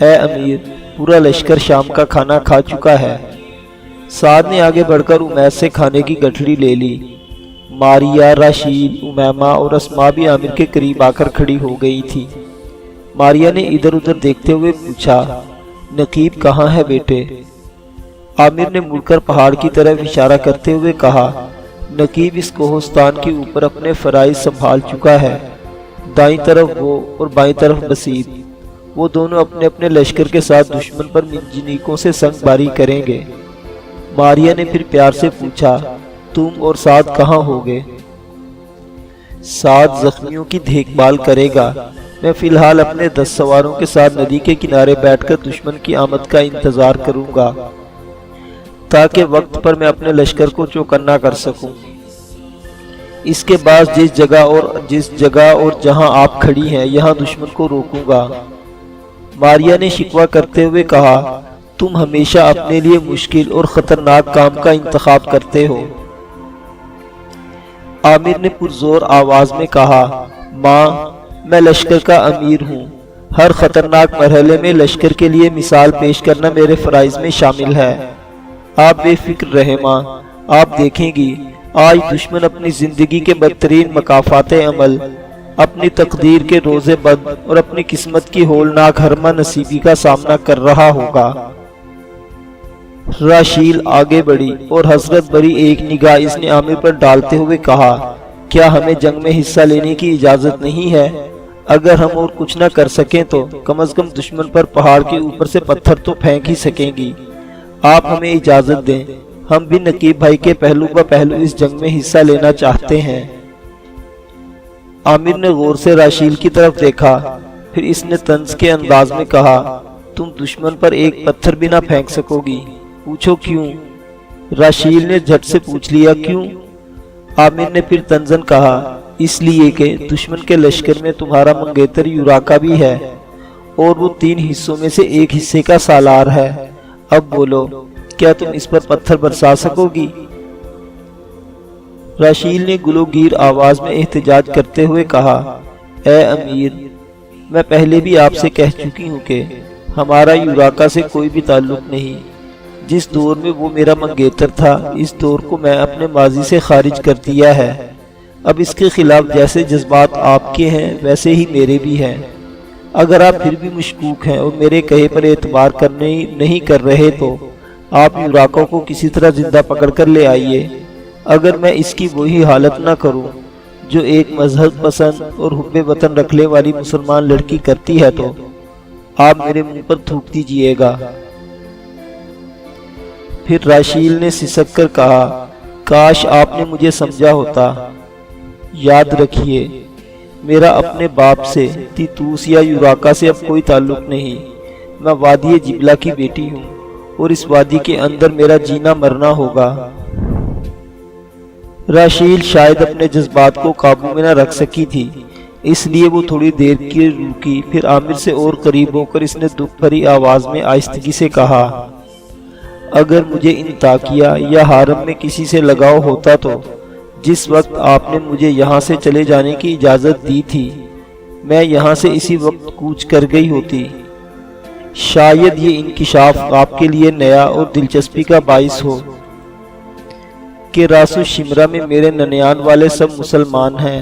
اے امیر، پورا لشکر شام کا کھانا کھا چکا ہے۔ سعد نے آگے بڑھ کر امیس سے کھانے کی گٹھڑی لے لی۔ ماریہ، راشیل، امیمہ اور اسماء بھی عامر کے قریب آ کر کھڑی ہو گئی تھی۔ ماریہ نے ادھر ادھر دیکھتے ہوئے پوچھا، نقیب کہاں ہے بیٹے؟ عامر نے مڑ کر پہاڑ کی طرف اشارہ کرتے ہوئے کہا، نقیب اس کوہستان کے اوپر اپنے فرائض سنبھال چکا ہے۔ دائیں طرف وہ اور بائیں طرف بسیط، وہ دونوں اپنے اپنے لشکر کے ساتھ دشمن پر منجنیقوں سے سنگ باری کریں گے۔ ماریہ نے پھر پیار سے پوچھا، تم اور سعد کہاں ہوگے؟ سعد زخمیوں کی دیکھ بھال کرے گا، میں فی الحال اپنے 10 سواروں کے ساتھ ندی کے کنارے بیٹھ کر دشمن کی آمد کا انتظار کروں گا تاکہ وقت پر میں اپنے لشکر کو چوکنا کر سکوں۔ اس کے بعد جس جگہ اور جہاں آپ کھڑی ہیں یہاں دشمن کو روکوں گا۔ ماریہ نے شکوہ کرتے ہوئے کہا، تم ہمیشہ اپنے لیے مشکل اور خطرناک کام کا انتخاب کرتے ہو۔ عامر نے پرزور آواز میں کہا، ماں، میں لشکر کا امیر ہوں۔ ہر خطرناک مرحلے میں لشکر کے لیے مثال پیش کرنا میرے فرائض میں شامل ہے۔ آپ بے فکر رہیں ماں، آپ دیکھیں گی آج دشمن اپنی زندگی کے بدترین مکافات عمل، اپنی تقدیر کے روزے بد اور اپنی قسمت کی ہولناک ہرما نصیبی کا سامنا کر رہا ہوگا۔ راشیل آگے بڑھی اور حسرت بھری ایک نگاہ اس نے عامر پر ڈالتے ہوئے کہا، کیا ہمیں جنگ میں حصہ لینے کی اجازت نہیں ہے؟ اگر ہم اور کچھ نہ کر سکیں تو کم از کم دشمن پر پہاڑ کے اوپر سے پتھر تو پھینک ہی سکیں گی۔ آپ ہمیں اجازت دیں، ہم بھی نقیب بھائی کے پہلو بہ پہلو اس جنگ میں حصہ لینا چاہتے ہیں۔ عامر نے غور سے راشیل کی طرف دیکھا، پھر اس نے طنز کے انداز میں کہا، تم دشمن پر ایک پتھر بھی نہ پھینک سکو گی؟ پوچھو کیوں؟ راشیل نے جھٹ سے پوچھ لیا، کیوں؟ عامر نے پھر طنزاً کہا، اس لیے کہ دشمن کے لشکر میں تمہارا منگیتر یوراکا بھی ہے اور وہ 3 حصوں میں سے ایک حصے کا سالار ہے۔ اب بولو، کیا تم اس پر پتھر برسا سکو گی؟ راشیل نے گلوگیر آواز میں احتجاج کرتے ہوئے کہا، اے امیر، میں پہلے بھی آپ سے کہہ چکی ہوں کہ ہمارا یوراکا سے کوئی بھی تعلق نہیں۔ جس دور میں وہ میرا منگیتر تھا، اس دور کو میں اپنے ماضی سے خارج کر دیا ہے۔ اب اس کے خلاف جیسے جذبات آپ کے ہیں ویسے ہی میرے بھی ہیں۔ اگر آپ پھر بھی مشکوک ہیں اور میرے کہے پر اعتبار نہیں کر رہے تو آپ یوراکا کو کسی طرح زندہ پکڑ کر لے آئیے۔ اگر میں اس کی وہی حالت نہ کروں جو ایک مذہب پسند اور حب وطن رکھنے والی مسلمان لڑکی کرتی ہے تو آپ میرے منہ پر تھوک دیجئے گا۔ پھر راشیل نے سسک کر کہا، کاش آپ نے مجھے سمجھا ہوتا۔ یاد رکھیے، میرا اپنے باپ سے، تیتوس یا یوراکا سے اب کوئی تعلق نہیں۔ میں وادی جبلہ کی بیٹی ہوں اور اس وادی کے اندر میرا جینا مرنا ہوگا۔ راشیل شاید اپنے جذبات کو قابو میں نہ رکھ سکی تھی، اس لیے وہ تھوڑی دیر کی رکی، پھر عامر سے اور قریب ہو کر اس نے دکھ بھری آواز میں آہستگی سے کہا، اگر مجھے انطاکیہ یا حرم میں کسی سے لگاؤ ہوتا تو جس وقت آپ نے مجھے یہاں سے چلے جانے کی اجازت دی تھی میں یہاں سے اسی وقت کوچ کر گئی ہوتی۔ شاید یہ انکشاف آپ کے لیے نیا اور دلچسپی کا باعث ہو کہ راسو شمرہ میں میرے ننیان والے سب مسلمان ہیں۔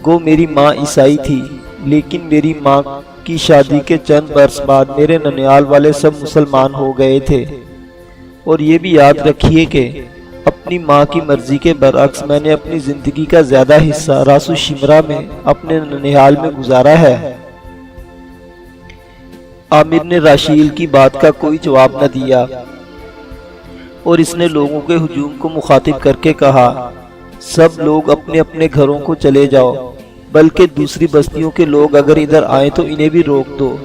گو میری ماں عیسائی تھی، لیکن میری ماں کی شادی کے چند برس بعد میرے ننیال والے سب مسلمان ہو گئے تھے۔ اور یہ بھی یاد رکھیے کہ اپنی ماں کی مرضی کے برعکس میں نے اپنی زندگی کا زیادہ حصہ راسو شمرہ میں اپنے ننیال میں گزارا ہے۔ عامر نے راشیل کی بات کا کوئی جواب نہ دیا اور اس نے لوگوں کے ہجوم کو مخاطب کر کے کہا، سب لوگ اپنے اپنے گھروں کو چلے جاؤ، بلکہ دوسری بستیوں کے لوگ اگر ادھر آئیں تو انہیں بھی روک دو۔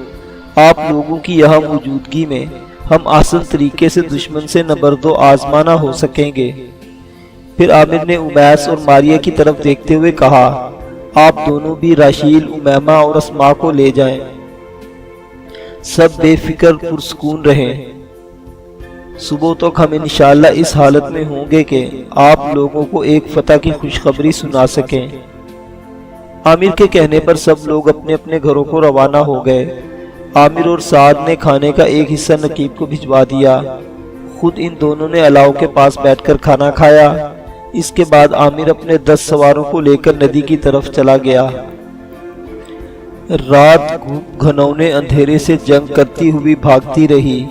آپ لوگوں کی یہاں موجودگی میں ہم آسان طریقے سے دشمن سے نبرد و آزمانہ ہو سکیں گے۔ پھر عامر نے امیس اور ماریہ کی طرف دیکھتے ہوئے کہا، آپ دونوں بھی راشیل، امیمہ اور اسماء کو لے جائیں۔ سب بے فکر پرسکون رہیں۔ صبح تک ہم انشاءاللہ اس حالت میں ہوں گے کہ آپ لوگوں کو ایک فتح کی خوشخبری سنا سکیں۔ عامر کے کہنے پر سب لوگ اپنے اپنے گھروں کو روانہ ہو گئے۔ عامر اور سعد نے کھانے کا ایک حصہ نقیب کو بھجوا دیا۔ خود ان دونوں نے علاؤ کے پاس بیٹھ کر کھانا کھایا۔ اس کے بعد عامر اپنے 10 سواروں کو لے کر ندی کی طرف چلا گیا۔ رات گھنونے اندھیرے سے جنگ کرتی ہوئی بھاگتی رہی۔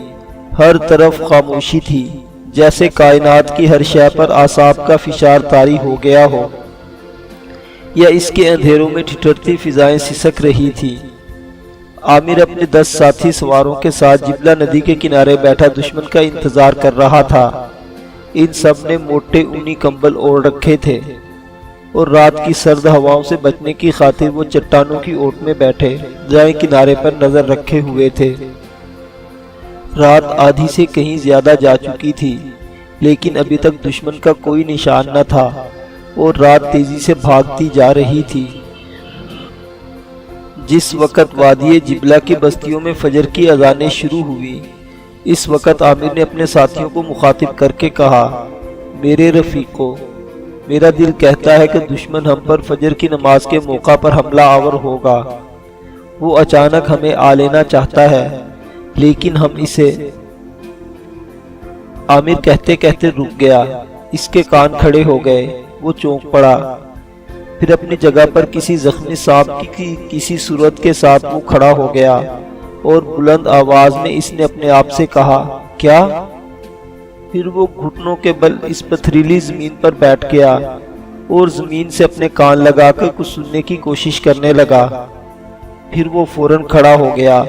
ہر طرف خاموشی تھی، جیسے کائنات کی ہر شے پر اعصاب کا فشار طاری ہو گیا ہو، یا اس کے اندھیروں میں ٹھٹرتی فضائیں سسک رہی تھی۔ عامر اپنے 10 ساتھی سواروں کے ساتھ جبلہ ندی کے کنارے بیٹھا دشمن کا انتظار کر رہا تھا۔ ان سب نے موٹے اونی کمبل اوڑھ رکھے تھے اور رات کی سرد ہواؤں سے بچنے کی خاطر وہ چٹانوں کی اوٹ میں بیٹھے دائیں کنارے پر نظر رکھے ہوئے تھے۔ رات آدھی سے کہیں زیادہ جا چکی تھی، لیکن ابھی تک دشمن کا کوئی نشان نہ تھا اور رات تیزی سے بھاگتی جا رہی تھی۔ جس وقت وادی جبلہ کی بستیوں میں فجر کی اذانیں شروع ہوئی، اس وقت عامر نے اپنے ساتھیوں کو مخاطب کر کے کہا، میرے رفیقو، میرا دل کہتا ہے کہ دشمن ہم پر فجر کی نماز کے موقع پر حملہ آور ہوگا۔ وہ اچانک ہمیں آ لینا چاہتا ہے، لیکن ہم اسے… عامر کہتے کہتے رک گیا۔ اس کے کان کھڑے ہو گئے، وہ چونک پڑا۔ پھر اپنی جگہ پر کسی زخمی سانپ کی کسی صورت کے ساتھ وہ کھڑا ہو گیا اور بلند آواز میں اس نے اپنے آپ سے کہا، کیا؟ پھر وہ گھٹنوں کے بل اس پتھریلی زمین پر بیٹھ گیا اور زمین سے اپنے کان لگا کر کچھ سننے کی کوشش کرنے لگا۔ پھر وہ فوراً کھڑا ہو گیا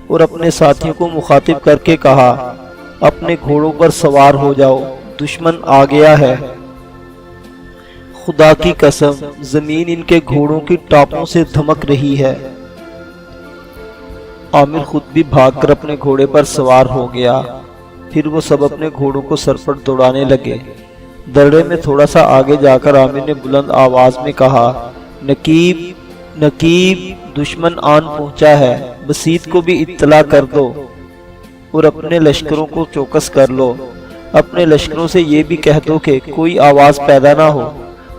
اور اپنے ساتھیوں کو مخاطب کر کے کہا، اپنے گھوڑوں پر سوار ہو جاؤ، دشمن آ گیا ہے۔ خدا کی قسم، زمین ان کے گھوڑوں کی ٹاپوں سے دھمک رہی ہے۔ عامر خود بھی بھاگ کر اپنے گھوڑے پر سوار ہو گیا۔ پھر وہ سب اپنے گھوڑوں کو سر پر دوڑانے لگے۔ درے میں تھوڑا سا آگے جا کر عامر نے بلند آواز میں کہا، نقیب، نقیب، دشمن آن پہنچا ہے، بسیط کو بھی اطلاع کر دو اور اپنے لشکروں کو چوکس کر لو۔ اپنے لشکروں سے یہ بھی کہہ دو کہ کوئی آواز پیدا نہ ہو،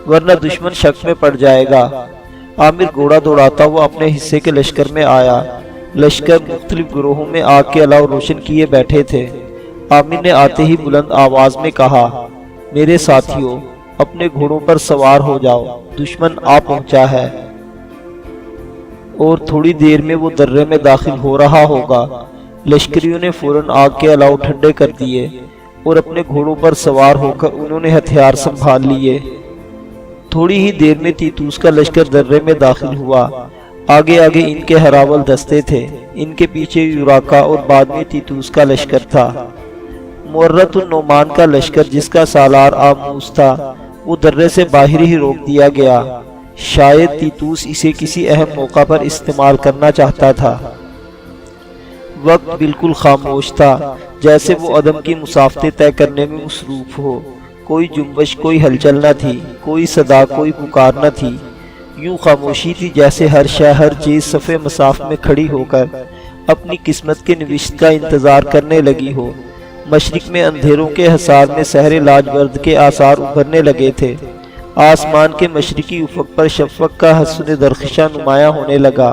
ورنہ دشمن شک میں پڑ جائے گا۔ عامر گھوڑا دوڑاتا ہوا اپنے حصے کے لشکر میں آیا۔ لشکر مختلف گروہوں میں آگ کے علاوہ روشن کیے بیٹھے تھے۔ عامر نے آتے ہی بلند آواز میں کہا، میرے ساتھیوں، اپنے گھوڑوں پر سوار ہو جاؤ، دشمن آ پہنچا ہے اور تھوڑی دیر میں وہ درے میں داخل ہو رہا ہوگا۔ لشکریوں نے فوراً آگ کے علاوہ ٹھنڈے کر دیے اور اپنے گھوڑوں پر سوار ہو کر انہوں نے ہتھیار سنبھال لیے۔ تھوڑی ہی دیر میں تیتوس کا لشکر درے میں داخل ہوا۔ آگے آگے ان کے ہراول دستے تھے، ان کے پیچھے یوراکا اور بعد میں تیتوس کا لشکر تھا۔ مرۃ النعمان کا لشکر، جس کا سالار آموس تھا، وہ درے سے باہر ہی روک دیا گیا۔ شاید تیتوس اسے کسی اہم موقع پر استعمال کرنا چاہتا تھا۔ وقت بالکل خاموش تھا، جیسے وہ عدم کی مسافتیں طے کرنے میں مصروف ہو۔ کوئی جنبش، کوئی ہلچل نہ تھی، کوئی صدا، کوئی پکار نہ تھی۔ یوں خاموشی تھی جیسے ہر شے، ہر چیز صفِ مصاف میں کھڑی ہو کر اپنی قسمت کے نوشت کا انتظار کرنے لگی ہو۔ مشرق میں اندھیروں کے حصار میں سحر لاجورد کے آثار ابھرنے لگے تھے۔ آسمان کے مشرقی افق پر شفق کا حسن درخشاں نمایاں ہونے لگا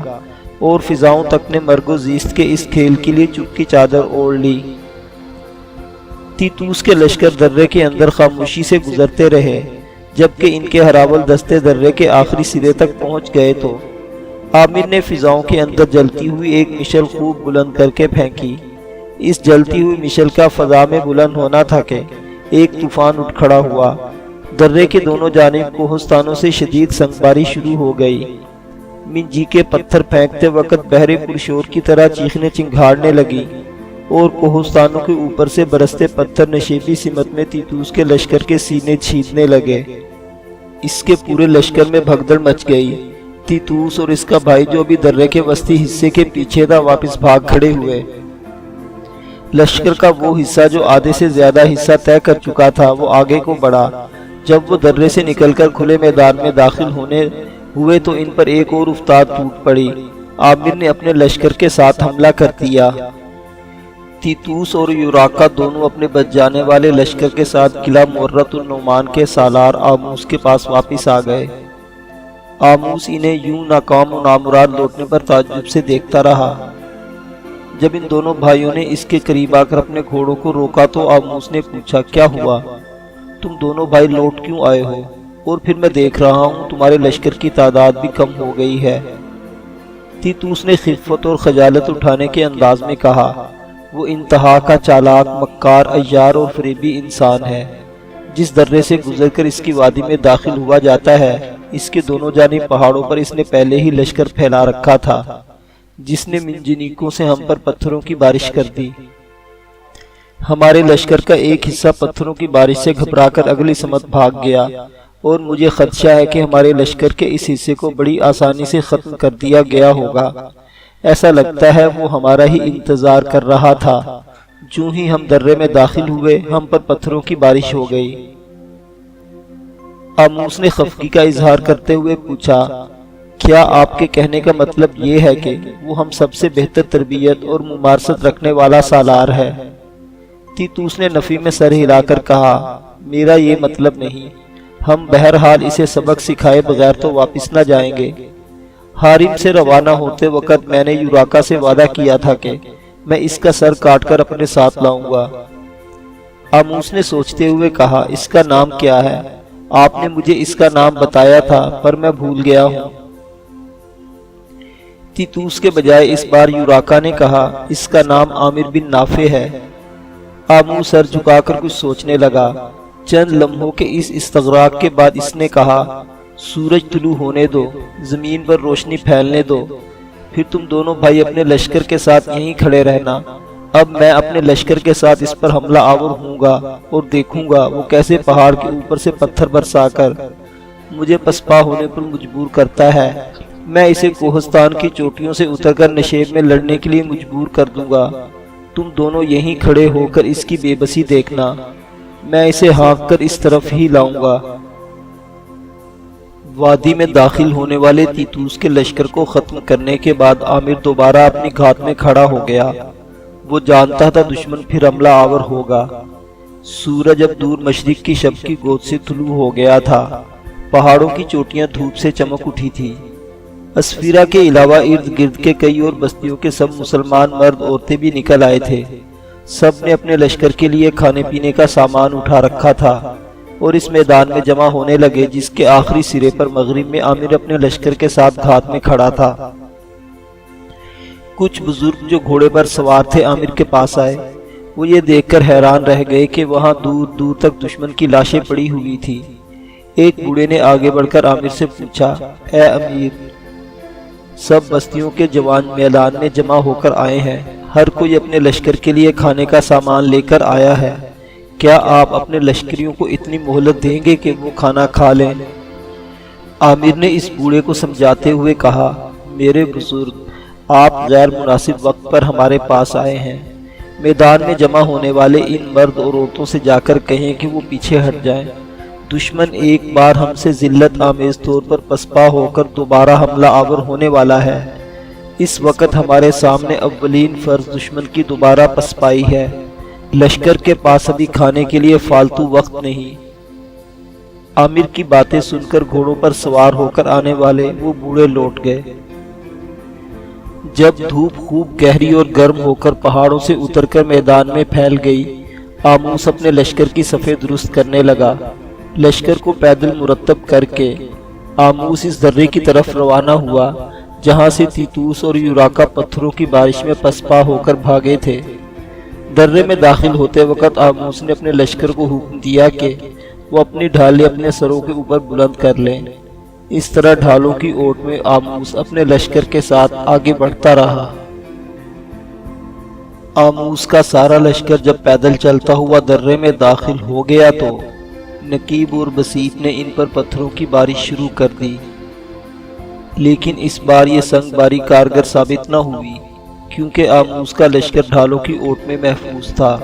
اور فضاؤں تک نے مرگ و زیست کے اس کھیل کے لیے چپ کی چادر اوڑھ لی۔ تیتوس کے لشکر درے کے اندر خاموشی سے گزرتے رہے، جبکہ ان کے ہراول دستے درے کے آخری سرے تک پہنچ گئے تو عامر نے فضاؤں کے اندر جلتی ہوئی ایک مشل خوب بلند کر کے پھینکی۔ اس جلتی ہوئی مشل کا فضا میں بلند ہونا تھا کہ ایک طوفان اٹھ کھڑا ہوا۔ درے کے دونوں جانب کوہستانوں سے شدید سنگباری شروع ہو گئی۔ منجی کے پتھر پھینکتے وقت بحر پرشور کی طرح چیخنے چنگھاڑنے لگی اور کوہستانوں کے اوپر سے برستے پتھر نشیبی سمت میں تیتوس کے لشکر کے سینے چھیدنے لگے۔ اس کے پورے لشکر میں بھگدڑ مچ گئی۔ تیتوس اور اس کا بھائی، جو ابھی درے کے وسطی حصے کے پیچھے تھا، واپس بھاگ کھڑے ہوئے۔ لشکر کا وہ حصہ جو آدھے سے زیادہ حصہ طے کر چکا تھا، وہ آگے کو بڑھا۔ جب وہ درے سے نکل کر کھلے میدان میں داخل ہوئے تو ان پر ایک اور افتاد ٹوٹ پڑی۔ عامر نے اپنے لشکر کے ساتھ حملہ کر دیا۔ تیتوس اور یوراکا دونوں اپنے بچ جانے والے لشکر کے ساتھ قلعہ مرۃ النعمان کے سالار آموس کے پاس واپس آ گئے۔ آموس انہیں یوں ناکام و نامراد لوٹنے پر تعجب سے دیکھتا رہا۔ جب ان دونوں بھائیوں نے اس کے قریب آ کر اپنے گھوڑوں کو روکا تو آموس نے پوچھا، کیا ہوا؟ تم دونوں بھائی لوٹ کیوں آئے ہو؟ اور پھر میں دیکھ رہا ہوں تمہارے لشکر کی تعداد بھی کم ہو گئی ہے۔ تیتوس نے خفت اور خجالت اٹھانے کے انداز میں کہا، وہ انتہا کا چالاک، مکار، عیار اور فریبی انسان ہے۔ جس درے سے گزر کر اس کی وادی میں داخل ہوا جاتا ہے، اس کے دونوں جانب پہاڑوں پر اس نے پہلے ہی لشکر پھیلا رکھا تھا، جس نے منجنیقوں سے ہم پر پتھروں کی بارش کر دی۔ ہمارے لشکر کا ایک حصہ پتھروں کی بارش سے گھبرا کر اگلی سمت بھاگ گیا، اور مجھے خدشہ ہے کہ ہمارے لشکر کے اس حصے کو بڑی آسانی سے ختم کر دیا گیا ہوگا۔ ایسا لگتا ہے وہ ہمارا ہی انتظار کر رہا تھا۔ جو ہی ہم درے میں داخل ہوئے، ہم پر پتھروں کی بارش ہو گئی۔ آموس نے خفگی کا اظہار کرتے ہوئے پوچھا، کیا آپ کے کہنے کا مطلب یہ ہے کہ وہ ہم سب سے بہتر تربیت اور ممارست رکھنے والا سالار ہے؟ تیتوس نے نفی میں سر ہلا کر کہا، میرا یہ مطلب نہیں۔ ہم بہرحال اسے سبق سکھائے بغیر تو واپس نہ جائیں گے۔ حارم سے روانہ ہوتے وقت میں نے یوراکا سے وعدہ کیا تھا کہ میں اس کا سر کاٹ کر اپنے ساتھ لاؤں گا۔ آموس نے سوچتے ہوئے کہا، اس کا نام کیا ہے؟ آپ نے مجھے اس کا نام بتایا تھا پر میں بھول گیا ہوں۔ تیتوس کے بجائے اس بار یوراکا نے کہا، اس کا نام عامر بن نافع ہے۔ آموس سر جھکا کر کچھ سوچنے لگا۔ چند لمحوں کے اس استغراق کے بعد اس نے کہا، سورج طلوع ہونے دو، زمین پر روشنی پھیلنے دو، پھر تم دونوں بھائی اپنے لشکر کے ساتھ یہیں کھڑے رہنا۔ اب میں اپنے لشکر کے ساتھ اس پر حملہ آور ہوں گا اور دیکھوں گا وہ کیسے پہاڑ کے اوپر سے پتھر برسا کر مجھے پسپا ہونے پر مجبور کرتا ہے۔ میں اسے کوہستان کی چوٹیوں سے اتر کر نشیب میں لڑنے کے لیے مجبور کر دوں گا۔ تم دونوں یہیں کھڑے ہو کر اس کی بے بسی دیکھنا، میں اسے ہانک کر اس طرف ہی لاؤں گا۔ وادی میں داخل ہونے والے تیتوس کے لشکر کو ختم کرنے کے بعد عامر دوبارہ اپنی گھات میں کھڑا ہو گیا۔ وہ جانتا تھا دشمن پھر حملہ آور ہوگا۔ سورج اب دور مشرق کی شب کی گود سے طلوع ہو گیا تھا۔ پہاڑوں کی چوٹیاں دھوپ سے چمک اٹھی تھی۔ اسفیرا کے علاوہ ارد گرد کے کئی اور بستیوں کے سب مسلمان مرد عورتیں بھی نکل آئے تھے۔ سب نے اپنے لشکر کے لیے کھانے پینے کا سامان اٹھا رکھا تھا اور اس میدان میں جمع ہونے لگے جس کے آخری سرے پر مغرب میں عامر اپنے لشکر کے ساتھ گھات میں کھڑا تھا۔ کچھ بزرگ جو گھوڑے پر سوار تھے عامر کے پاس آئے۔ وہ یہ دیکھ کر حیران رہ گئے کہ وہاں دور دور تک دشمن کی لاشیں پڑی ہوئی تھی۔ ایک بوڑھے نے آگے بڑھ کر عامر سے پوچھا، اے امیر، سب بستیوں کے جوان میدان میں جمع ہو کر آئے ہیں، ہر کوئی اپنے لشکر کے لیے کھانے کا سامان لے کر آیا ہے، کیا آپ اپنے لشکریوں کو اتنی مہلت دیں گے کہ وہ کھانا کھا لیں؟ عامر نے اس بوڑھے کو سمجھاتے ہوئے کہا، میرے بزرگ، آپ غیر مناسب وقت پر ہمارے پاس آئے ہیں۔ میدان میں جمع ہونے والے ان مرد اور عورتوں سے جا کر کہیں کہ وہ پیچھے ہٹ جائیں۔ دشمن ایک بار ہم سے ذلت آمیز طور پر پسپا ہو کر دوبارہ حملہ آور ہونے والا ہے۔ اس وقت ہمارے سامنے اولین فرض دشمن کی دوبارہ پسپائی ہے۔ لشکر کے پاس ابھی کھانے کے لیے فالتو وقت نہیں۔ عامر کی باتیں سن کر گھوڑوں پر سوار ہو کر آنے والے وہ بوڑھے لوٹ گئے۔ جب دھوپ خوب گہری اور گرم ہو کر پہاڑوں سے اتر کر میدان میں پھیل گئی، آموس اپنے لشکر کی صفیں درست کرنے لگا۔ لشکر کو پیدل مرتب کر کے آموس اس درے کی طرف روانہ ہوا جہاں سے تیتوس اور یوراکا پتھروں کی بارش میں پسپا ہو کر بھاگے تھے۔ درے میں داخل ہوتے وقت آموس نے اپنے لشکر کو حکم دیا کہ وہ اپنی ڈھالیں اپنے سروں کے اوپر بلند کر لیں۔ اس طرح ڈھالوں کی اوٹ میں آموس اپنے لشکر کے ساتھ آگے بڑھتا رہا۔ آموس کا سارا لشکر جب پیدل چلتا ہوا درے میں داخل ہو گیا تو نقیب اور بسیط نے ان پر پتھروں کی بارش شروع کر دی، لیکن اس بار یہ سنگ باری کارگر ثابت نہ ہوئی کیونکہ آموس کا لشکر ڈھالوں کی اوٹ میں محفوظ تھا۔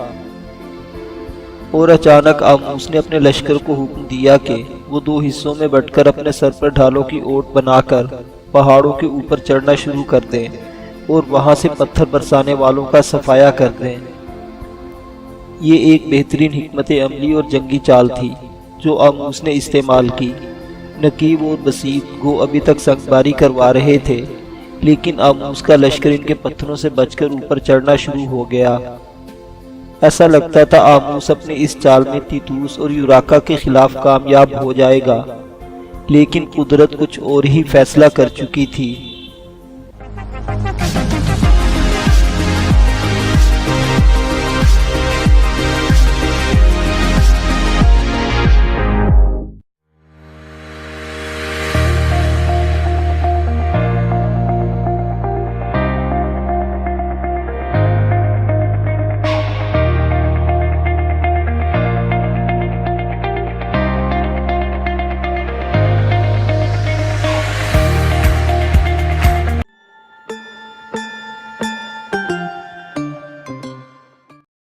اور اچانک آموس نے اپنے لشکر کو حکم دیا کہ وہ دو حصوں میں بٹ کر اپنے سر پر ڈھالوں کی اوٹ بنا کر پہاڑوں کے اوپر چڑھنا شروع کر دیں اور وہاں سے پتھر برسانے والوں کا صفایا کر دیں۔ یہ ایک بہترین حکمت عملی اور جنگی چال تھی جو آموس نے استعمال کی۔ نقیب اور بسیط گو ابھی تک سنگ باری کروا رہے تھے، لیکن آموس کا لشکر ان کے پتھروں سے بچ کر اوپر چڑھنا شروع ہو گیا۔ ایسا لگتا تھا آموس اپنی اس چال میں تیتوس اور یوراکا کے خلاف کامیاب ہو جائے گا، لیکن قدرت کچھ اور ہی فیصلہ کر چکی تھی۔